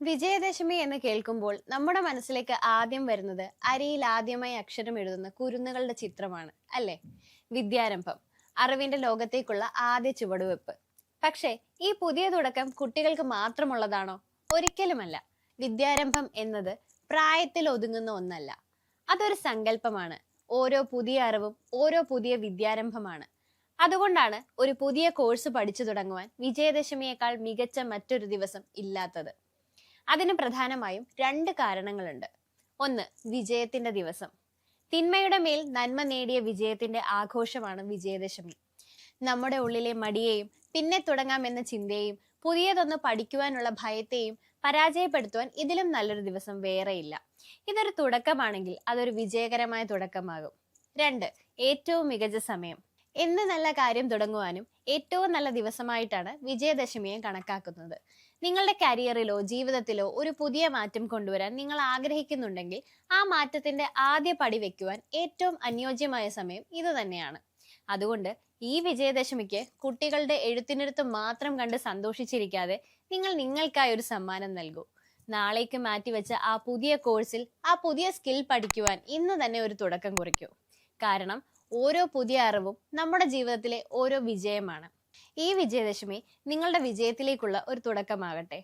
വിജയദശമി എന്ന് കേൾക്കുമ്പോൾ നമ്മുടെ മനസ്സിലേക്ക് ആദ്യം വരുന്നത് അരിയിൽ ആദ്യമായി അക്ഷരം എഴുതുന്ന കുരുന്നുകളുടെ ചിത്രമാണ് അല്ലേ? വിദ്യാരംഭം, അറിവിന്റെ ലോകത്തേക്കുള്ള ആദ്യ ചുവടുവെപ്പ്. പക്ഷേ ഈ പുതിയ തുടക്കം കുട്ടികൾക്ക് മാത്രമുള്ളതാണോ? ഒരിക്കലുമല്ല. വിദ്യാരംഭം എന്നത് പ്രായത്തിൽ ഒതുങ്ങുന്ന ഒന്നല്ല. അതൊരു സങ്കല്പമാണ്. ഓരോ പുതിയ അറിവും ഓരോ പുതിയ വിദ്യാരംഭമാണ്. അതുകൊണ്ടാണ് ഒരു പുതിയ കോഴ്സ് പഠിച്ചു തുടങ്ങുവാൻ വിജയദശമിയേക്കാൾ മികച്ച മറ്റൊരു ദിവസം ഇല്ലാത്തത്. അതിന് പ്രധാനമായും രണ്ട് കാരണങ്ങളുണ്ട്. ഒന്ന്, വിജയത്തിന്റെ ദിവസം. തിന്മയുടെ മേൽ നന്മ നേടിയ വിജയത്തിന്റെ ആഘോഷമാണ് വിജയദശമി. നമ്മുടെ ഉള്ളിലെ മടിയെയും പിന്നെ തുടങ്ങാമെന്ന ചിന്തയെയും പുതിയതൊന്ന് പഠിക്കുവാനുള്ള ഭയത്തെയും പരാജയപ്പെടുത്തുവാൻ ഇതിലും നല്ലൊരു ദിവസം വേറെയില്ല. ഇതൊരു തുടക്കമാണെങ്കിൽ അതൊരു വിജയകരമായ തുടക്കമാകും. രണ്ട്, ഏറ്റവും മികച്ച സമയം. എന്ത് നല്ല കാര്യം തുടങ്ങുവാനും ഏറ്റവും നല്ല ദിവസമായിട്ടാണ് വിജയദശമിയെ കണക്കാക്കുന്നത്. നിങ്ങളുടെ കരിയറിലോ ജീവിതത്തിലോ ഒരു പുതിയ മാറ്റം കൊണ്ടുവരാൻ നിങ്ങൾ ആഗ്രഹിക്കുന്നുണ്ടെങ്കിൽ ആ മാറ്റത്തിന്റെ ആദ്യ പടി വെക്കുവാൻ ഏറ്റവും അനുയോജ്യമായ സമയം ഇത് തന്നെയാണ്. അതുകൊണ്ട് ഈ വിജയദശമിക്ക് കുട്ടികളുടെ എഴുത്തിനിരുത്ത് മാത്രം കണ്ട് സന്തോഷിച്ചിരിക്കാതെ നിങ്ങൾ നിങ്ങൾക്കായി ഒരു സമ്മാനം നൽകൂ. നാളേക്ക് മാറ്റിവെച്ച ആ പുതിയ കോഴ്സിൽ ആ പുതിയ സ്കിൽ പഠിക്കുവാൻ ഇന്ന് തന്നെ ഒരു തുടക്കം കുറിക്കൂ. കാരണം ഓരോ പുതിയ അറിവും നമ്മുടെ ജീവിതത്തിലെ ഓരോ വിജയമാണ്. ഈ വിജയദശമി നിങ്ങളുടെ വിജയത്തിലേക്കുള്ള ഒരു തുടക്കമാകട്ടെ.